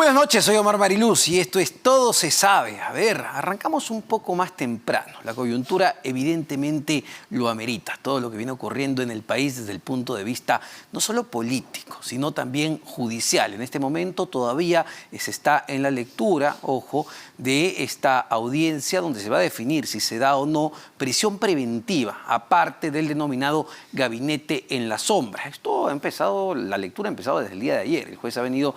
Buenas noches, soy Omar Mariluz y esto es Todo se sabe. A ver, arrancamos un poco más temprano. La coyuntura evidentemente lo amerita. Todo lo que viene ocurriendo en el país desde el punto de vista no solo político, sino también judicial. En este momento todavía se está en la lectura, ojo, de esta audiencia donde se va a definir si se da o no prisión preventiva, aparte del denominado gabinete en la sombra. Esto ha empezado, la lectura ha empezado desde el día de ayer. El juez ha venido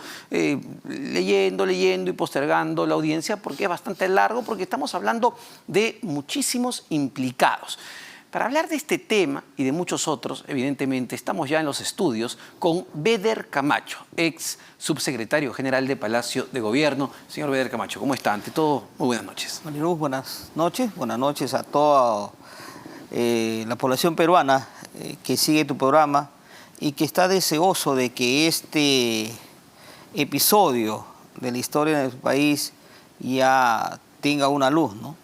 leyendo y postergando la audiencia porque es bastante largo, porque estamos hablando de muchísimos implicados. Para hablar de este tema y de muchos otros, evidentemente, estamos ya en los estudios con Beder Camacho, ex subsecretario general de Palacio de Gobierno. Señor Beder Camacho, ¿cómo está? Ante todo, muy buenas noches. Mariluz, buenas noches a toda la población peruana que sigue tu programa y que está deseoso de que este episodio de la historia de nuestro país ya tenga una luz, ¿no?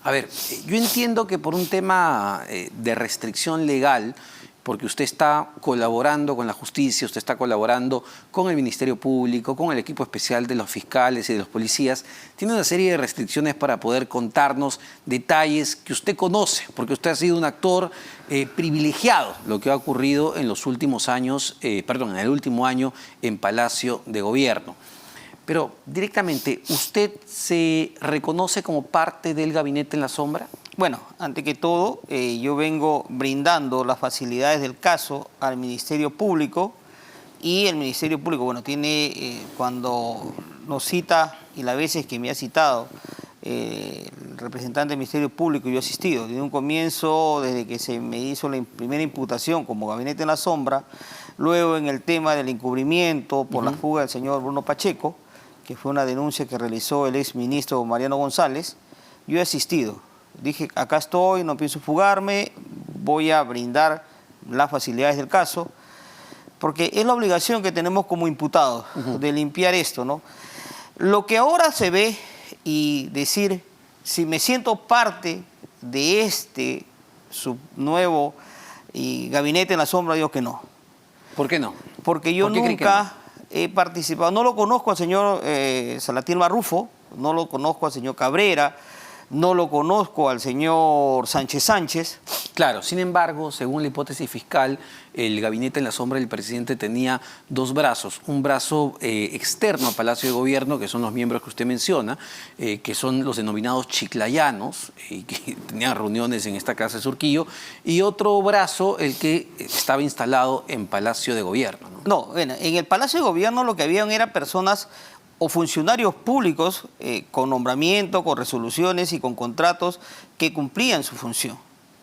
A ver, yo entiendo que por un tema de restricción legal, porque usted está colaborando con la justicia, usted está colaborando con el Ministerio Público, con el equipo especial de los fiscales y de los policías, tiene una serie de restricciones para poder contarnos detalles que usted conoce, porque usted ha sido un actor privilegiado, lo que ha ocurrido en los últimos años, en el último año en Palacio de Gobierno. Pero directamente, ¿usted se reconoce como parte del gabinete en la sombra? Bueno, ante que todo, yo vengo brindando las facilidades del caso al Ministerio Público y el Ministerio Público, bueno, tiene, cuando nos cita y las veces que me ha citado el representante del Ministerio Público, yo he asistido desde un comienzo, desde que se me hizo la primera imputación como gabinete en la sombra, luego en el tema del encubrimiento por la fuga del señor Bruno Pacheco, que fue una denuncia que realizó el exministro Mariano González, yo he asistido. Dije, acá estoy, no pienso fugarme, voy a brindar las facilidades del caso, porque es la obligación que tenemos como imputados de limpiar esto, ¿no? Lo que ahora se ve y decir, si me siento parte de este nuevo gabinete en la sombra, digo que no. ¿Por qué no? Porque yo nunca he participado, no lo conozco al señor Salatiel Marrufo, no lo conozco al señor Cabrera, no lo conozco al señor Sánchez. Claro, sin embargo, según la hipótesis fiscal, el gabinete en la sombra del presidente tenía dos brazos. Un brazo externo al Palacio de Gobierno, que son los miembros que usted menciona, que son los denominados chiclayanos, que tenían reuniones en esta casa de Surquillo, y otro brazo, el que estaba instalado en Palacio de Gobierno, ¿no? No, bueno, en el Palacio de Gobierno lo que habían eran personas o funcionarios públicos con nombramiento, con resoluciones y con contratos que cumplían su función,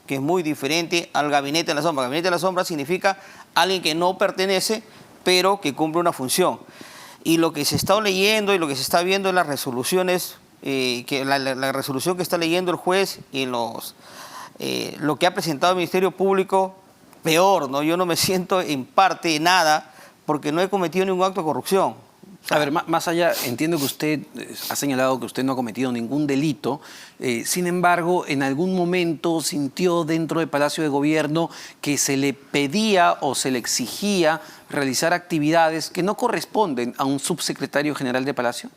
que es muy diferente al gabinete de la sombra. El gabinete de la sombra significa alguien que no pertenece, pero que cumple una función. Y lo que se está leyendo y lo que se está viendo en las resoluciones, la resolución que está leyendo el juez y lo que ha presentado el Ministerio Público, peor, ¿no? Yo no me siento en parte de nada porque no he cometido ningún acto de corrupción. A ver, más allá, entiendo que usted ha señalado que usted no ha cometido ningún delito, sin embargo, en algún momento sintió dentro del Palacio de Gobierno que se le pedía o se le exigía realizar actividades que no corresponden a un subsecretario general de Palacio.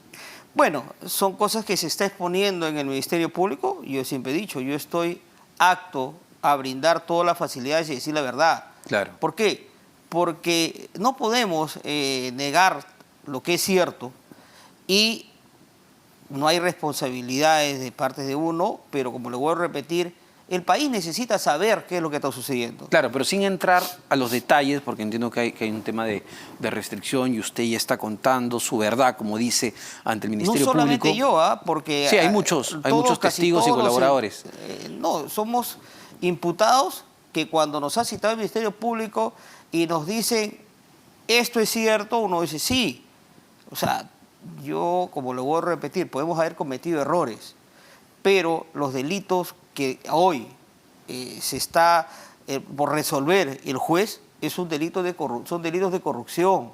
Bueno, son cosas que se está exponiendo en el Ministerio Público. Yo siempre he dicho, yo estoy apto a brindar todas las facilidades y decir la verdad. Claro. ¿Por qué? Porque no podemos negar lo que es cierto y no hay responsabilidades de parte de uno, pero como le voy a repetir, el país necesita saber qué es lo que está sucediendo. Claro, pero sin entrar a los detalles, porque entiendo que hay un tema de restricción y usted ya está contando su verdad, como dice, ante el Ministerio Público. No solamente yo, porque... Sí, hay muchos testigos y colaboradores. No, somos imputados que cuando nos ha citado el Ministerio Público y nos dicen, esto es cierto, uno dice sí. O sea, yo, como lo voy a repetir, podemos haber cometido errores, pero los delitos que hoy se está por resolver el juez son delitos de corrupción,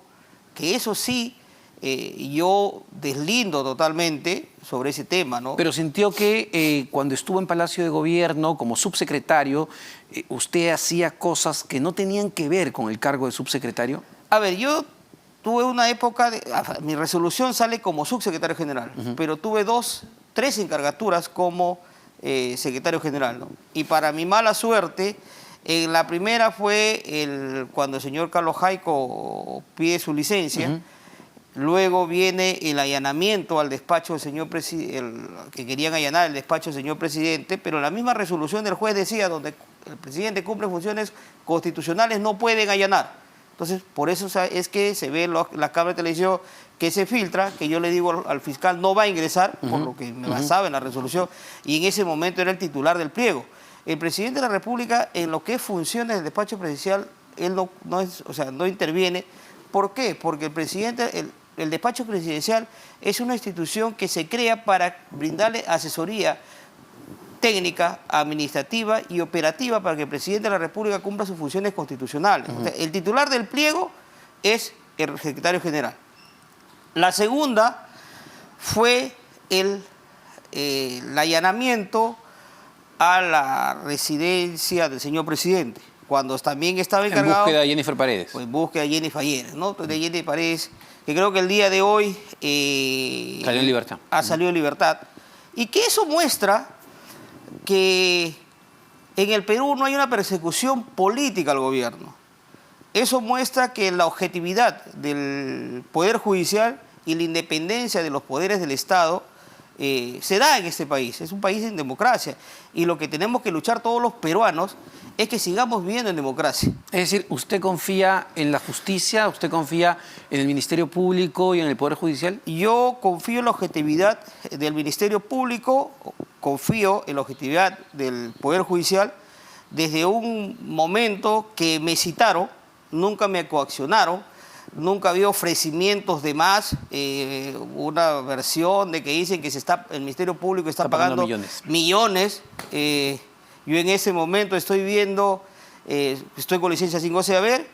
que eso sí, yo deslindo totalmente sobre ese tema, ¿no? Pero sintió que cuando estuvo en Palacio de Gobierno como subsecretario, usted hacía cosas que no tenían que ver con el cargo de subsecretario. A ver, yo tuve una época, mi resolución sale como subsecretario general, pero tuve tres encargaturas como secretario general, ¿no? Y para mi mala suerte, la primera fue cuando el señor Carlos Jaico pide su licencia. Luego viene el allanamiento al despacho del señor presidente, que querían allanar el despacho del señor presidente, pero la misma resolución del juez decía, donde el presidente cumple funciones constitucionales, no pueden allanar. Entonces, por eso es que se ve la cámara de televisión que se filtra, que yo le digo al fiscal no va a ingresar, por lo que me basaba en la resolución, y en ese momento era el titular del pliego. El presidente de la República, en lo que es funciones del despacho presidencial, él no interviene. ¿Por qué? Porque el presidente, el despacho presidencial es una institución que se crea para brindarle asesoría técnica, administrativa y operativa para que el presidente de la República cumpla sus funciones constitucionales. O sea, el titular del pliego es el secretario general. La segunda fue el allanamiento a la residencia del señor presidente, cuando también estaba encargado... En búsqueda de Jennifer Paredes. Pues en búsqueda de Jennifer Paredes, ¿no? De Jennifer Paredes, que creo que el día de hoy... salió en libertad. Ha salido en libertad. Y que eso muestra que en el Perú no hay una persecución política al gobierno. Eso muestra que la objetividad del Poder Judicial y la independencia de los poderes del Estado se da en este país. Es un país en democracia. Y lo que tenemos que luchar todos los peruanos es que sigamos viviendo en democracia. Es decir, ¿usted confía en la justicia? ¿Usted confía en el Ministerio Público y en el Poder Judicial? Yo confío en la objetividad del Ministerio Público, confío en la objetividad del Poder Judicial. Desde un momento que me citaron, nunca me coaccionaron, nunca había ofrecimientos de más, una versión de que dicen que el Ministerio Público está pagando millones. Yo en ese momento estoy viendo, estoy con licencia sin goce de haber,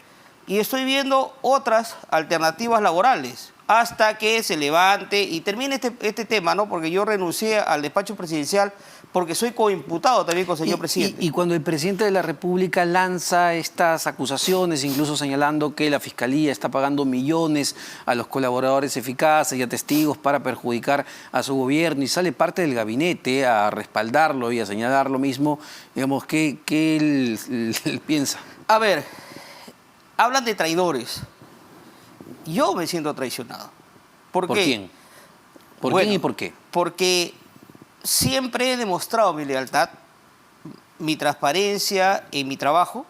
y estoy viendo otras alternativas laborales hasta que se levante y termine este tema, ¿no? Porque yo renuncié al despacho presidencial porque soy coimputado también con el señor presidente. Y cuando el presidente de la República lanza estas acusaciones, incluso señalando que la Fiscalía está pagando millones a los colaboradores eficaces y a testigos para perjudicar a su gobierno, y sale parte del gabinete a respaldarlo y a señalar lo mismo, digamos, ¿qué él piensa? A ver, hablan de traidores. Yo me siento traicionado. ¿Por qué? ¿Quién? ¿Por quién y por qué? Porque siempre he demostrado mi lealtad, mi transparencia en mi trabajo,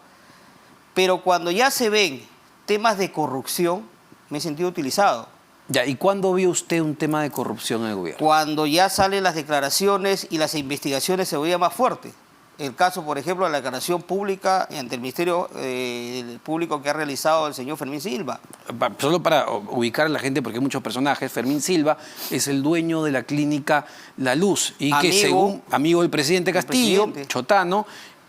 pero cuando ya se ven temas de corrupción, me he sentido utilizado. Ya, ¿y cuándo vio usted un tema de corrupción en el gobierno? Cuando ya salen las declaraciones y las investigaciones se veían más fuertes. El caso, por ejemplo, de la declaración pública ante el Ministerio Público que ha realizado el señor Fermín Silva. Solo para ubicar a la gente, porque hay muchos personajes, Fermín Silva es el dueño de la clínica La Luz, y que según amigo del presidente Castillo, chotano,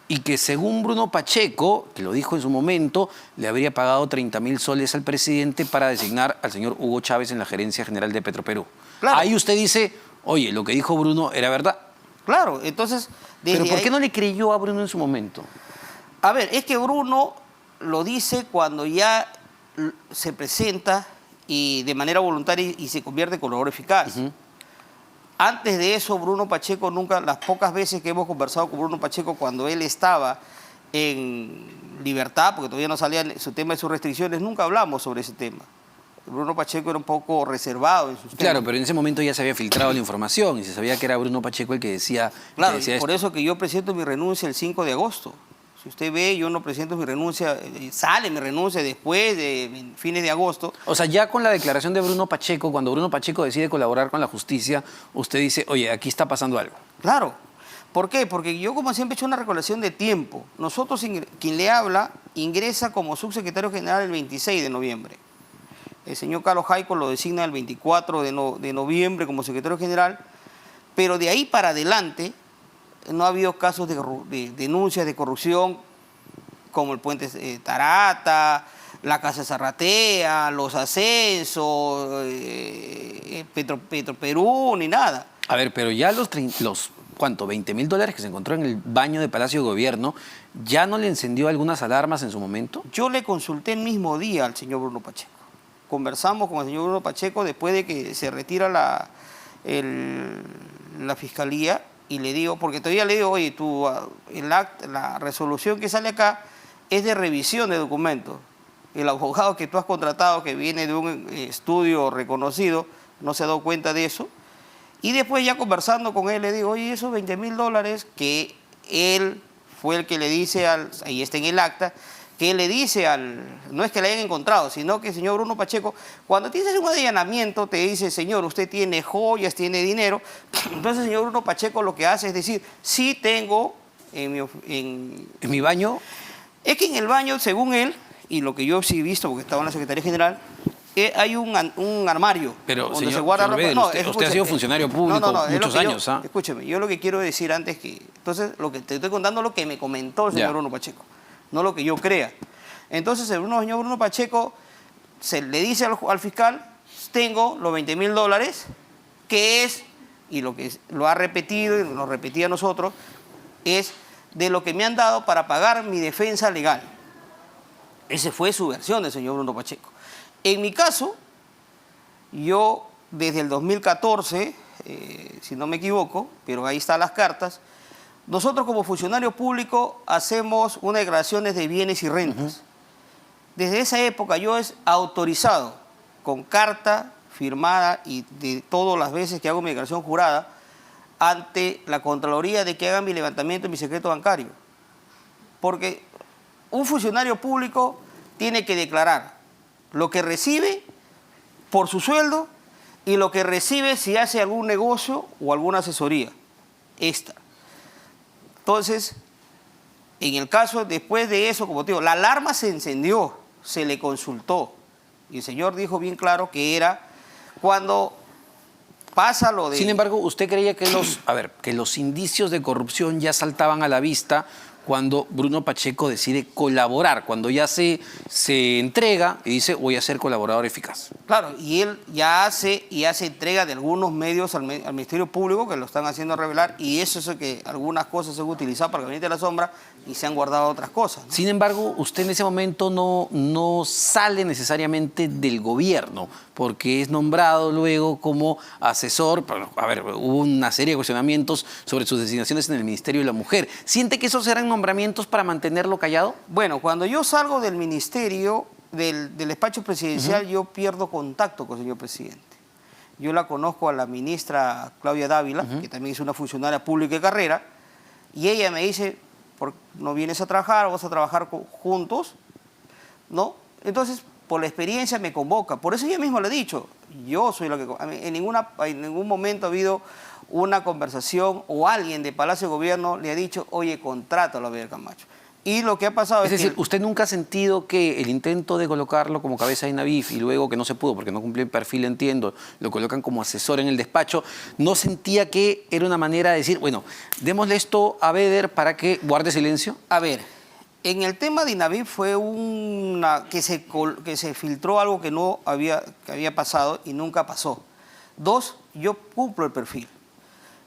y que según Bruno Pacheco, que lo dijo en su momento, le habría pagado 30.000 soles al presidente para designar al señor Hugo Chávez en la gerencia general de Petroperú. Claro. Ahí usted dice, oye, lo que dijo Bruno era verdad. Claro, entonces... ¿Pero por qué no le creyó a Bruno en su momento? A ver, es que Bruno lo dice cuando ya se presenta y de manera voluntaria y se convierte en colaborador eficaz. Antes de eso, Bruno Pacheco nunca, las pocas veces que hemos conversado con Bruno Pacheco cuando él estaba en libertad, porque todavía no salía su tema de sus restricciones, nunca hablamos sobre ese tema. Bruno Pacheco era un poco reservado en sus temas. Claro, pero en ese momento ya se había filtrado la información y se sabía que era Bruno Pacheco el que decía... Claro, por eso que yo presento mi renuncia el 5 de agosto. Si usted ve, yo no presento mi renuncia, sale mi renuncia después de fines de agosto. O sea, ya con la declaración de Bruno Pacheco, cuando Bruno Pacheco decide colaborar con la justicia, usted dice, oye, aquí está pasando algo. Claro. ¿Por qué? Porque yo, como siempre, he hecho una recolección de tiempo. Nosotros, quien le habla, ingresa como subsecretario general el 26 de noviembre. El señor Carlos Jaico lo designa el 24 de noviembre como secretario general, pero de ahí para adelante no ha habido casos de denuncias de corrupción como el puente Tarata, la Casa Zarratea, los ascensos, Petroperú, ni nada. A ver, pero ya ¿cuánto? $20.000 que se encontró en el baño de Palacio de Gobierno, ¿ya no le encendió algunas alarmas en su momento? Yo le consulté el mismo día al señor Bruno Pacheco. conversamos con el señor Bruno Pacheco después de que se retira la fiscalía y le digo, porque todavía le digo, oye, la resolución que sale acá es de revisión de documentos. El abogado que tú has contratado, que viene de un estudio reconocido, no se ha dado cuenta de eso. Y después ya conversando con él, le digo, oye, esos $20.000 que él fue el que le dice ahí está en el acta, que le dice no es que le hayan encontrado, sino que el señor Bruno Pacheco, cuando tienes un allanamiento, te dice, señor, usted tiene joyas, tiene dinero. Entonces el señor Bruno Pacheco lo que hace es decir, sí tengo ¿En mi baño? Es que en el baño, según él, y lo que yo sí he visto, porque estaba en la Secretaría General, hay un armario. Pero, donde señor se guarda ropa. Olvede, usted ha sido funcionario público muchos años. Escúcheme, yo lo que quiero decir antes que... Entonces, lo que te estoy contando es lo que me comentó el señor Bruno Pacheco, no lo que yo crea. Entonces, el señor Bruno Pacheco le dice al fiscal, tengo los $20.000, que es, y lo que lo ha repetido, y lo repetía a nosotros, es de lo que me han dado para pagar mi defensa legal. Esa fue su versión del señor Bruno Pacheco. En mi caso, yo desde el 2014, si no me equivoco, pero ahí están las cartas, nosotros como funcionarios públicos hacemos unas declaraciones de bienes y rentas. Desde esa época yo he autorizado con carta firmada y de todas las veces que hago mi declaración jurada ante la Contraloría de que hagan mi levantamiento de mi secreto bancario. Porque un funcionario público tiene que declarar lo que recibe por su sueldo y lo que recibe si hace algún negocio o alguna asesoría extra. Entonces, en el caso, después de eso, como te digo, la alarma se encendió, se le consultó y el señor dijo bien claro que era cuando pasa lo de... Sin embargo, ¿usted creía que que los indicios de corrupción ya saltaban a la vista cuando Bruno Pacheco decide colaborar, cuando ya se entrega y dice voy a ser colaborador eficaz? Claro, y él ya hace entrega de algunos medios al Ministerio Público que lo están haciendo revelar y eso es que algunas cosas se han utilizado para el Gabinete de la Sombra y se han guardado otras cosas, ¿no? Sin embargo, usted en ese momento no sale necesariamente del gobierno porque es nombrado luego como asesor. Hubo una serie de cuestionamientos sobre sus designaciones en el Ministerio de la Mujer. ¿Siente que esos eran nombramientos para mantenerlo callado? Bueno, cuando yo salgo del ministerio, del despacho presidencial, yo pierdo contacto con el señor presidente. Yo la conozco a la ministra Claudia Dávila, que también es una funcionaria pública de carrera, y ella me dice, ¿por qué no vienes a trabajar? ¿Vamos a trabajar juntos? ¿No? Entonces, por la experiencia me convoca. Por eso ella misma le he dicho, yo soy la que... En ningún momento ha habido una conversación o alguien de Palacio de Gobierno le ha dicho, oye, contrátalo a Abel Camacho. Y lo que ha pasado es decir, ¿usted nunca ha sentido que el intento de colocarlo como cabeza de INAVIF y luego que no se pudo porque no cumplió el perfil, entiendo, lo colocan como asesor en el despacho, no sentía que era una manera de decir, bueno, démosle esto a Beder para que guarde silencio? A ver, en el tema de INAVIF fue que se filtró algo que había pasado y nunca pasó. Dos, yo cumplo el perfil.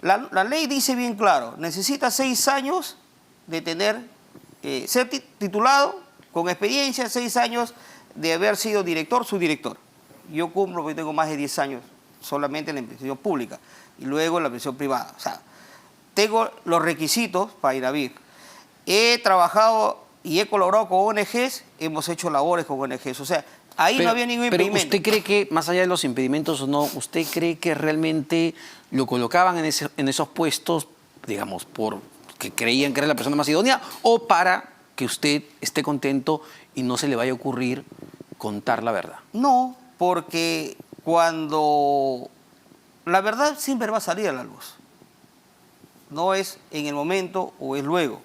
La ley dice bien claro, necesita 6 años de ser titulado, con experiencia, 6 años de haber sido director, subdirector. Yo cumplo porque tengo más de 10 años solamente en la administración pública y luego en la administración privada. O sea, tengo los requisitos para INAVIF. He trabajado y he colaborado con ONGs, hemos hecho labores con ONGs. O sea, ahí no había ningún impedimento. Pero ¿usted cree que, más allá de los impedimentos o no, usted cree que realmente lo colocaban en esos puestos, digamos, porque creían que era la persona más idónea o para que usted esté contento y no se le vaya a ocurrir contar la verdad? No, porque cuando la verdad siempre va a salir a la luz. No es en el momento o es luego.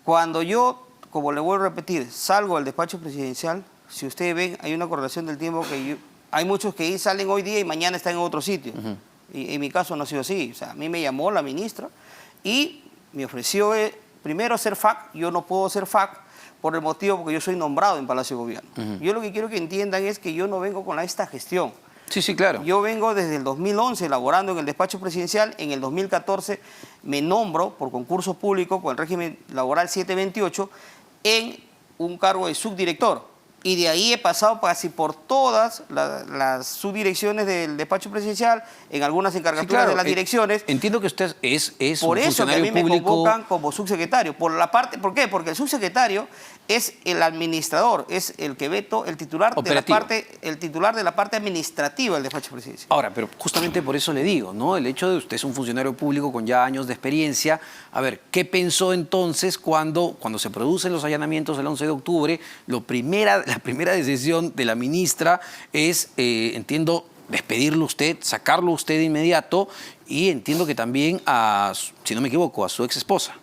Cuando yo, como le vuelvo a repetir, salgo del despacho presidencial, si ustedes ven, hay una correlación del tiempo que hay muchos que salen hoy día y mañana están en otro sitio. Y en mi caso no ha sido así. O sea, a mí me llamó la ministra y me ofreció primero ser FAC. Yo no puedo ser FAC por el motivo porque yo soy nombrado en Palacio de Gobierno. Yo lo que quiero que entiendan es que yo no vengo con esta gestión. Sí, sí, claro. Yo vengo desde el 2011 elaborando en el despacho presidencial. En el 2014 me nombro por concurso público con el régimen laboral 728 en un cargo de subdirector. Y de ahí he pasado casi por todas las subdirecciones del despacho presidencial, en algunas encargaturas de las direcciones. Entiendo que usted es por un eso que a funcionario mí me público. convocan como subsecretario. ¿Por qué? Porque el subsecretario es el administrador, es el que veto, el titular de la parte administrativa del despacho presidencial. Ahora, pero justamente por eso le digo, ¿no? El hecho de usted es un funcionario público con ya años de experiencia. A ver, ¿qué pensó entonces cuando se producen los allanamientos el 11 de octubre? La primera decisión de la ministra es, entiendo, despedirlo usted, sacarlo usted de inmediato, y entiendo que también si no me equivoco, a su ex esposa.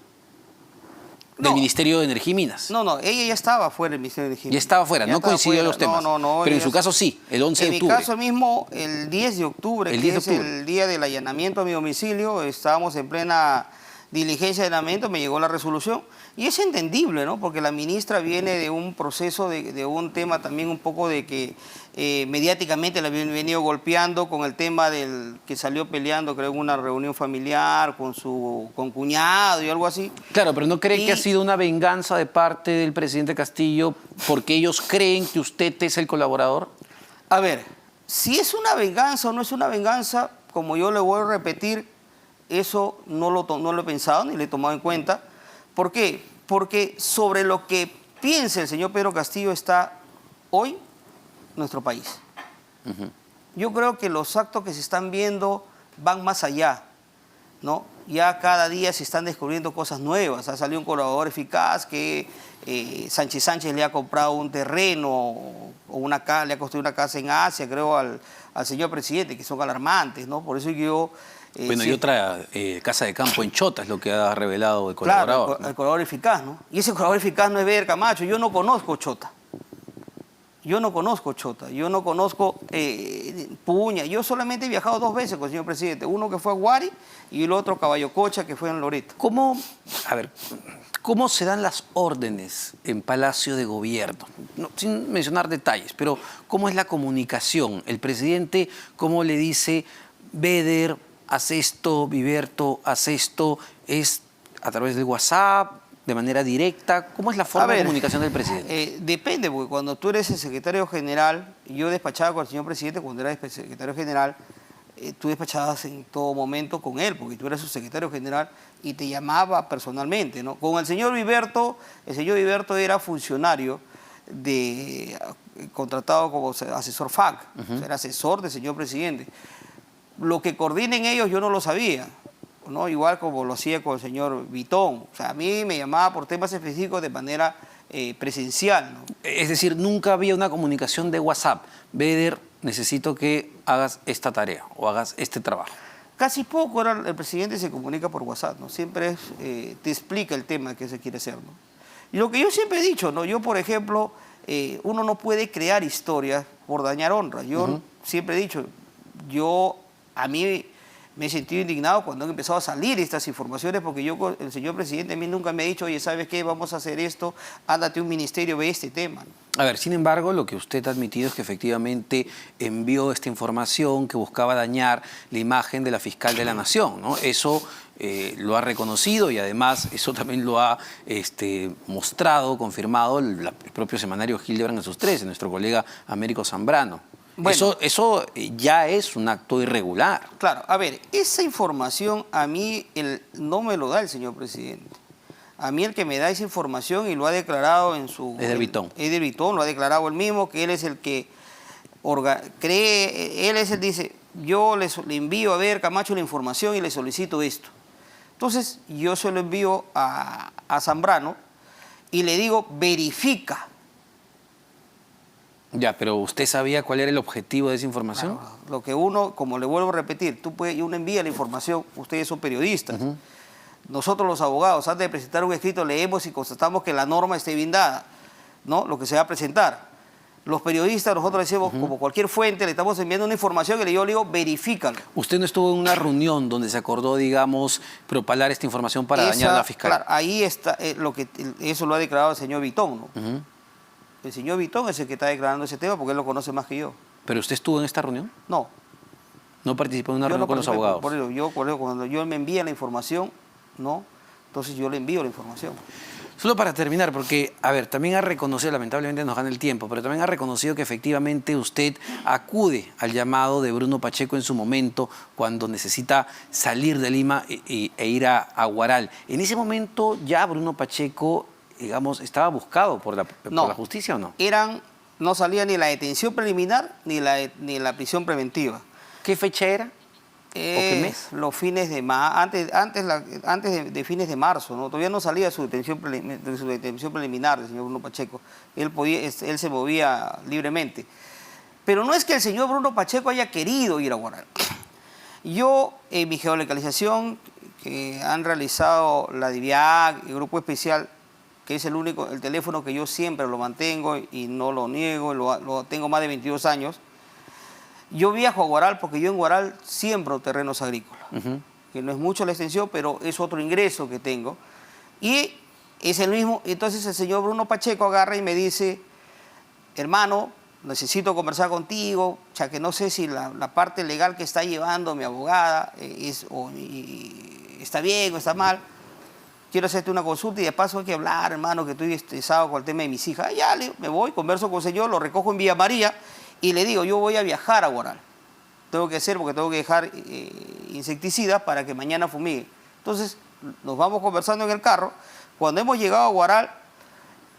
Del Ministerio de Energía y Minas. No, ella ya estaba fuera del Ministerio de Energía y Minas. Ya estaba fuera, no coincidió los temas. No. Pero en su caso sí, el 11 de octubre. En mi caso mismo, el 10 de octubre, que es el día del allanamiento a mi domicilio, estábamos en plena diligencia de allanamiento, me llegó la resolución. Y es entendible, ¿no? Porque la ministra viene de un proceso, de un tema también un poco de que mediáticamente la habían venido golpeando con el tema del que salió peleando, creo, en una reunión familiar con su concuñado y algo así. Claro, pero ¿no cree que ha sido una venganza de parte del presidente Castillo porque ellos creen que usted es el colaborador? A ver, si es una venganza o no es una venganza, como yo le voy a repetir, eso no lo he pensado ni lo he tomado en cuenta. ¿Por qué? Porque sobre lo que piensa el señor Pedro Castillo está hoy nuestro país. Yo creo que los actos que se están viendo van más allá, ¿no? Ya cada día se están descubriendo cosas nuevas. Ha salido un colaborador eficaz que Sánchez le ha comprado un terreno o le ha construido una casa en Asia, creo, al señor presidente, que son alarmantes, ¿no? Por eso yo... Bueno, y otra casa de campo en Chota es lo que ha revelado el colaborador. Claro, el colaborador eficaz, ¿no? Y ese colaborador eficaz no es Beder Camacho. Yo no conozco Chota. Yo no conozco Puña. Yo solamente he viajado 2 veces con el señor presidente. Uno que fue a Guari y el otro a Caballo Cocha, que fue en Loreto. ¿Cómo se dan las órdenes en Palacio de Gobierno? No, sin mencionar detalles, pero ¿cómo es la comunicación? El presidente, ¿cómo le dice, Beder, haz esto, Viverto, haz esto? ¿Es a través del WhatsApp, de manera directa? ¿Cómo es la forma de comunicación del presidente? Depende, porque cuando tú eres el secretario general, yo despachaba con el señor presidente cuando era secretario general, tú despachabas en todo momento con él, porque tú eras su secretario general y te llamaba personalmente, ¿no? Con el señor Viverto era funcionario contratado como asesor FAC, o sea, era asesor del señor presidente. Lo que coordinen ellos yo no lo sabía, ¿no? Igual como lo hacía con el señor Vitón. O sea, a mí me llamaba por temas específicos de manera presencial, ¿no? Es decir, nunca había una comunicación de WhatsApp. Beder, necesito que hagas esta tarea o hagas este trabajo. Casi poco el presidente se comunica por WhatsApp, ¿no? Siempre te explica el tema que se quiere hacer, ¿no? Y lo que yo siempre he dicho, ¿no? Yo, por ejemplo, uno no puede crear historias por dañar honra. Yo siempre he dicho, a mí me he sentido indignado cuando han empezado a salir estas informaciones, porque el señor presidente a mí nunca me ha dicho, oye, ¿sabes qué? Vamos a hacer esto, ándate a un ministerio, ve este tema. A ver, sin embargo, lo que usted ha admitido es que efectivamente envió esta información que buscaba dañar la imagen de la fiscal de la Nación, ¿no? Eso lo ha reconocido y además eso también lo ha mostrado, confirmado el propio semanario Hildebrand en sus 13, nuestro colega Américo Zambrano. Bueno, eso ya es un acto irregular. Claro, a ver, esa información a mí no me lo da el señor presidente. A mí el que me da esa información y lo ha declarado en su... Eder Vitón. Eder Vitón, lo ha declarado él mismo, que él es el que dice, yo le envío a ver Camacho la información y le solicito esto. Entonces yo se lo envío a Zambrano y le digo, verifica. Ya, pero ¿usted sabía cuál era el objetivo de esa información? Claro, lo que uno, como le vuelvo a repetir, uno envía la información, ustedes son periodistas. Nosotros los abogados, antes de presentar un escrito, leemos y constatamos que la norma esté bien dada, ¿no? Lo que se va a presentar. Los periodistas, nosotros decimos, como cualquier fuente, le estamos enviando una información y yo le digo, verifícalo. ¿Usted no estuvo en una reunión donde se acordó, digamos, propalar esta información para dañar a la fiscal? Claro, ahí está, eso lo ha declarado el señor Vitón, ¿no? El señor Vitón es el que está declarando ese tema porque él lo conoce más que yo. ¿Pero usted estuvo en esta reunión? No. ¿No participó en una reunión con los abogados? Cuando yo me envía la información, ¿no? Entonces yo le envío la información. Solo para terminar, porque, a ver, también ha reconocido, lamentablemente nos gana el tiempo, pero también ha reconocido que efectivamente usted acude al llamado de Bruno Pacheco en su momento cuando necesita salir de Lima e ir a Huaral. En ese momento ya Bruno Pacheco, digamos, estaba buscado por la justicia, ¿o no? No salía ni la detención preliminar ni la prisión preventiva. ¿Qué fecha era? ¿O qué mes? Los fines de antes de fines de marzo, ¿no? Todavía no salía su detención preliminar del señor Bruno Pacheco. Él se movía libremente. Pero no es que el señor Bruno Pacheco haya querido ir a Huaral. Yo, en mi geolocalización que han realizado la DIVIAC, el Grupo Especial, que es el teléfono que yo siempre lo mantengo y no lo niego, lo tengo más de 22 años. Yo viajo a Huaral porque yo en Huaral siembro terrenos agrícolas, que no es mucho la extensión, pero es otro ingreso que tengo. Y es el mismo, entonces el señor Bruno Pacheco agarra y me dice, hermano, necesito conversar contigo, ya que no sé si la parte legal que está llevando mi abogada está bien o está mal. Quiero hacerte una consulta y de paso hay que hablar, hermano, que estoy estresado con el tema de mis hijas. Ya, me voy, converso con el señor, lo recojo en Villa María y le digo, yo voy a viajar a Huaral. Tengo que hacer porque tengo que dejar insecticidas para que mañana fumigue. Entonces, nos vamos conversando en el carro. Cuando hemos llegado a Huaral,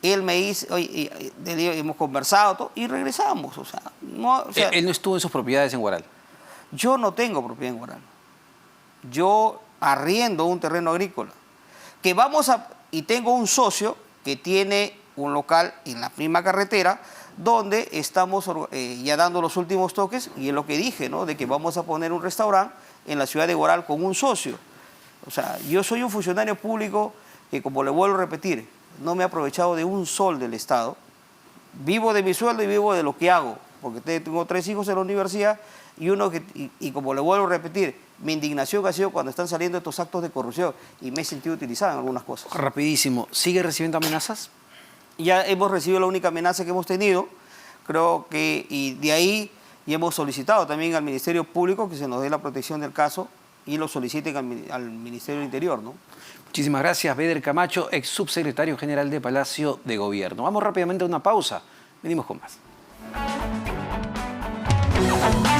él me dice, oye, hemos conversado todo, y regresamos. Él no estuvo en sus propiedades en Huaral. Yo no tengo propiedad en Huaral. Yo arriendo un terreno agrícola. Y tengo un socio que tiene un local en la misma carretera donde estamos ya dando los últimos toques, y es lo que dije, ¿no? De que vamos a poner un restaurante en la ciudad de Huaral con un socio. O sea, yo soy un funcionario público que, como le vuelvo a repetir, no me he aprovechado de un sol del Estado. Vivo de mi sueldo y vivo de lo que hago, porque tengo 3 hijos en la universidad y como le vuelvo a repetir, mi indignación ha sido cuando están saliendo estos actos de corrupción y me he sentido utilizado en algunas cosas. Rapidísimo, ¿sigue recibiendo amenazas? Ya hemos recibido la única amenaza que hemos tenido, creo que, y de ahí y hemos solicitado también al Ministerio Público que se nos dé la protección del caso y lo soliciten al Ministerio del Interior, ¿no? Muchísimas gracias, Beder Camacho, ex subsecretario general de Palacio de Gobierno. Vamos rápidamente a una pausa, venimos con más.